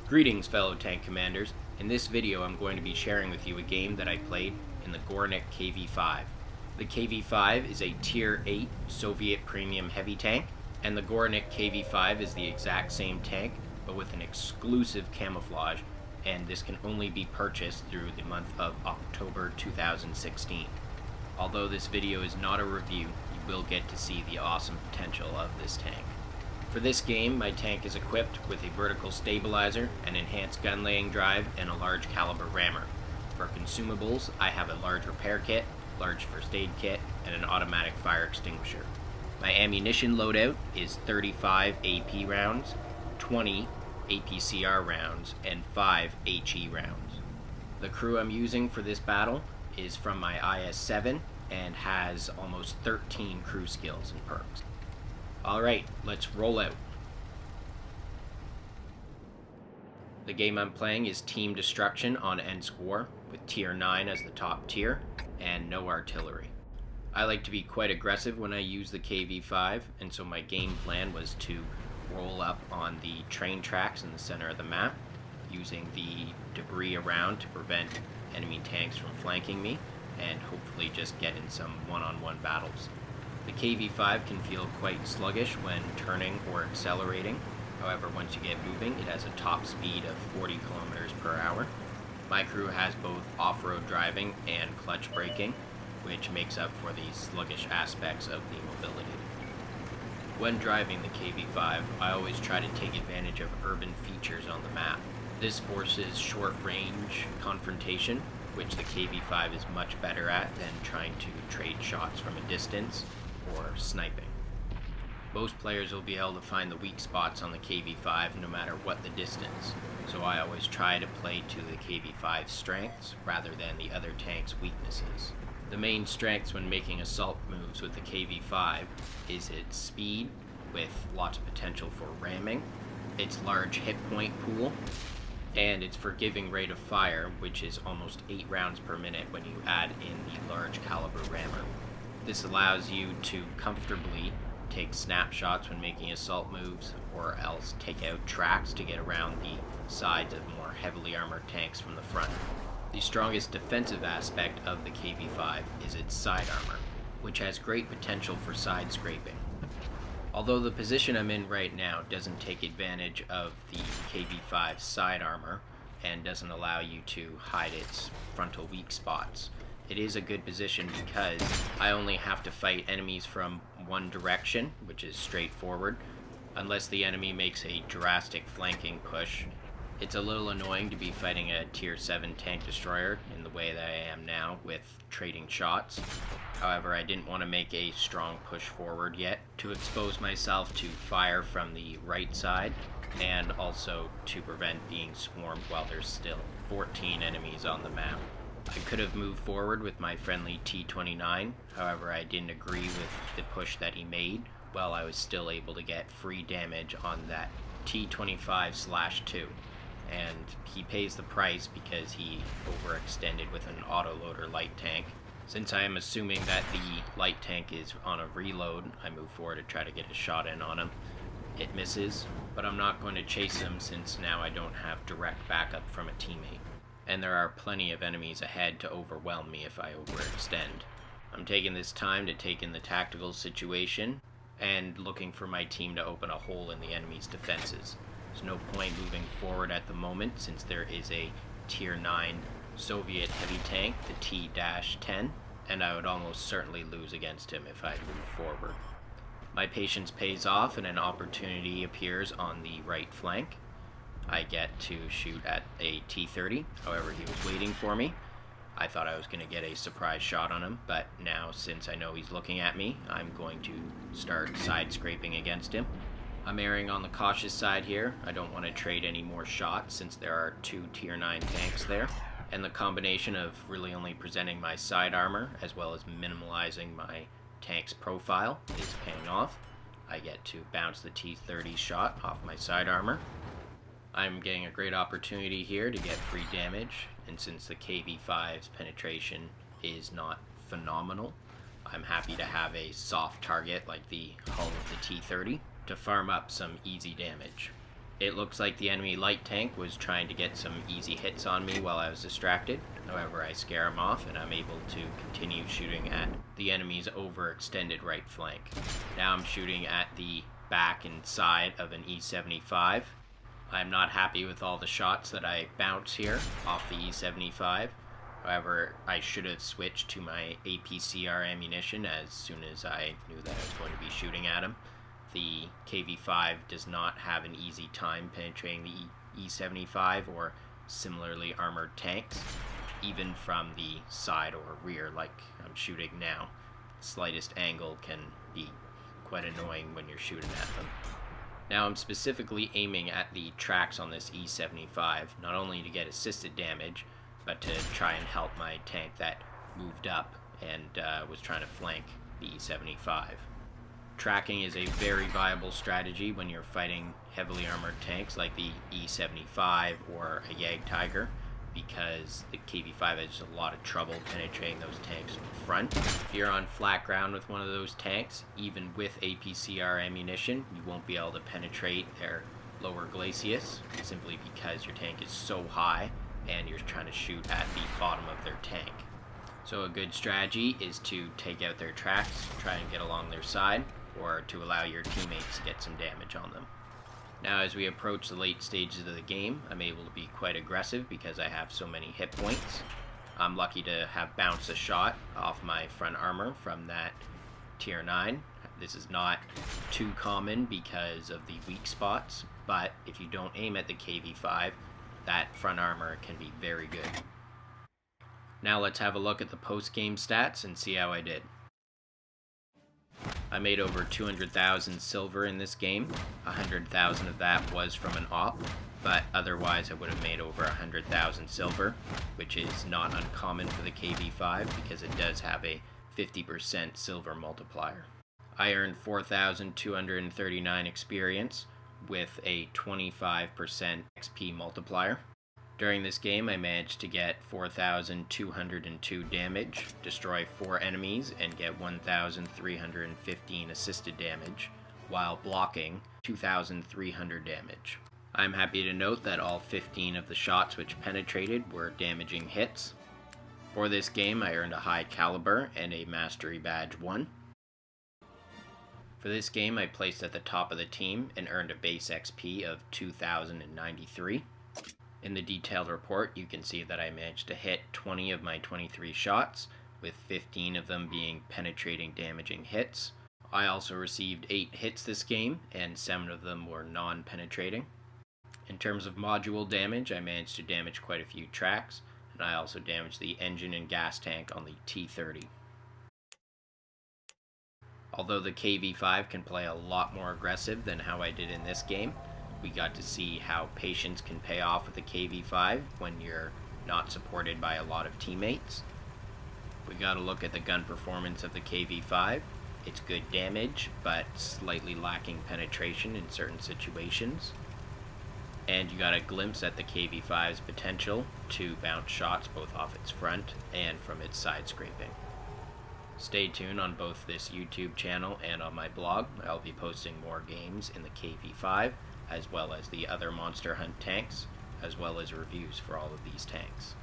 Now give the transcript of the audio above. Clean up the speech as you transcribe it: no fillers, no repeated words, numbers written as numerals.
Greetings, fellow tank commanders. In this video I'm going to be sharing with you a game that I played in the Gorynych KV-5. The KV-5 is a Tier 8 Soviet premium heavy tank, and the Gorynych KV-5 is the exact same tank, but with an exclusive camouflage, and this can only be purchased through the month of October 2016. Although this video is not a review, you will get to see the awesome potential of this tank. For this game, my tank is equipped with a vertical stabilizer, an enhanced gun laying drive, and a large caliber rammer. For consumables, I have a large repair kit, large first aid kit, and an automatic fire extinguisher. My ammunition loadout is 35 AP rounds, 20 APCR rounds, and 5 HE rounds. The crew I'm using for this battle is from my IS-7 and has almost 13 crew skills and perks. Alright, let's roll out. The game I'm playing is Team Destruction on N-Score, with Tier 9 as the top tier, and no artillery. I like to be quite aggressive when I use the KV-5, and so my game plan was to roll up on the train tracks in the center of the map, using the debris around to prevent enemy tanks from flanking me, and hopefully just get in some one-on-one battles. The KV-5 can feel quite sluggish when turning or accelerating. However, once you get moving, it has a top speed of 40 kilometers per hour. My crew has both off-road driving and clutch braking, which makes up for the sluggish aspects of the mobility. When driving the KV-5, I always try to take advantage of urban features on the map. This forces short-range confrontation, which the KV-5 is much better at than trying to trade shots from a distance or sniping. Most players will be able to find the weak spots on the KV-5 no matter what the distance, so I always try to play to the KV-5's strengths rather than the other tank's weaknesses. The main strengths when making assault moves with the KV-5 is its speed, with lots of potential for ramming, its large hit point pool, and its forgiving rate of fire, which is almost 8 rounds per minute when you add in the large caliber rammer. This allows you to comfortably take snapshots when making assault moves, or else take out tracks to get around the sides of more heavily armored tanks from the front. The strongest defensive aspect of the KV-5 is its side armor, which has great potential for side scraping. Although the position I'm in right now doesn't take advantage of the KV-5's side armor and doesn't allow you to hide its frontal weak spots, it is a good position because I only have to fight enemies from one direction, which is straightforward, unless the enemy makes a drastic flanking push. It's a little annoying to be fighting a Tier 7 tank destroyer in the way that I am now with trading shots. However, I didn't want to make a strong push forward yet to expose myself to fire from the right side, and also to prevent being swarmed while there's still 14 enemies on the map. I could have moved forward with my friendly T-29, however I didn't agree with the push that he made, while I was still able to get free damage on that T-25/2. And he pays the price because he overextended with an autoloader light tank. Since I am assuming that the light tank is on a reload, I move forward to try to get a shot in on him. It misses, but I'm not going to chase him since now I don't have direct backup from a teammate. And there are plenty of enemies ahead to overwhelm me if I overextend. I'm taking this time to take in the tactical situation and looking for my team to open a hole in the enemy's defenses. There's no point moving forward at the moment since there is a Tier 9 Soviet heavy tank, the T-10, and I would almost certainly lose against him if I moved forward. My patience pays off and an opportunity appears on the right flank. I get to shoot at a T-30, however he was waiting for me. I thought I was going to get a surprise shot on him, but now since I know he's looking at me, I'm going to start side scraping against him. I'm erring on the cautious side here. I don't want to trade any more shots since there are 2 Tier 9 tanks there, and the combination of really only presenting my side armor as well as minimalizing my tank's profile is paying off. I get to bounce the T-30 shot off my side armor. I'm getting a great opportunity here to get free damage, and since the KV-5's penetration is not phenomenal, I'm happy to have a soft target like the hull of the T-30 to farm up some easy damage. It looks like the enemy light tank was trying to get some easy hits on me while I was distracted. However, I scare him off and I'm able to continue shooting at the enemy's overextended right flank. Now I'm shooting at the back and side of an E75. I'm not happy with all the shots that I bounce here off the E75. However, I should have switched to my APCR ammunition as soon as I knew that I was going to be shooting at him. The KV-5 does not have an easy time penetrating the E75 or similarly armored tanks, even from the side or rear like I'm shooting now. The slightest angle can be quite annoying when you're shooting at them. Now I'm specifically aiming at the tracks on this E75, not only to get assisted damage, but to try and help my tank that moved up and was trying to flank the E75. Tracking is a very viable strategy when you're fighting heavily armored tanks like the E75 or a Jagdtiger, because the KV-5 has a lot of trouble penetrating those tanks from the front. If you're on flat ground with one of those tanks, even with APCR ammunition, you won't be able to penetrate their lower glacis, simply because your tank is so high and you're trying to shoot at the bottom of their tank. So a good strategy is to take out their tracks, try and get along their side, or to allow your teammates to get some damage on them. Now as we approach the late stages of the game, I'm able to be quite aggressive because I have so many hit points. I'm lucky to have bounced a shot off my front armor from that tier 9. This is not too common because of the weak spots, but if you don't aim at the KV-5, that front armor can be very good. Now let's have a look at the post-game stats and see how I did. I made over 200,000 silver in this game. 100,000 of that was from an op, but otherwise I would have made over 100,000 silver, which is not uncommon for the KV-5 because it does have a 50% silver multiplier. I earned 4,239 experience with a 25% XP multiplier. During this game, I managed to get 4,202 damage, destroy 4 enemies, and get 1,315 assisted damage, while blocking 2,300 damage. I'm happy to note that all 15 of the shots which penetrated were damaging hits. For this game, I earned a high caliber and a Mastery Badge 1. For this game, I placed at the top of the team and earned a base XP of 2,093. In the detailed report, you can see that I managed to hit 20 of my 23 shots, with 15 of them being penetrating damaging hits. I also received 8 hits this game, and 7 of them were non-penetrating. In terms of module damage, I managed to damage quite a few tracks, and I also damaged the engine and gas tank on the T-30. Although the KV-5 can play a lot more aggressive than how I did in this game, we got to see how patience can pay off with the KV-5 when you're not supported by a lot of teammates. We got to look at the gun performance of the KV-5. It's good damage, but slightly lacking penetration in certain situations. And you got a glimpse at the KV-5's potential to bounce shots both off its front and from its side scraping. Stay tuned on both this YouTube channel and on my blog. I'll be posting more games in the KV-5, as well as the other Monster Hunt tanks, as well as reviews for all of these tanks.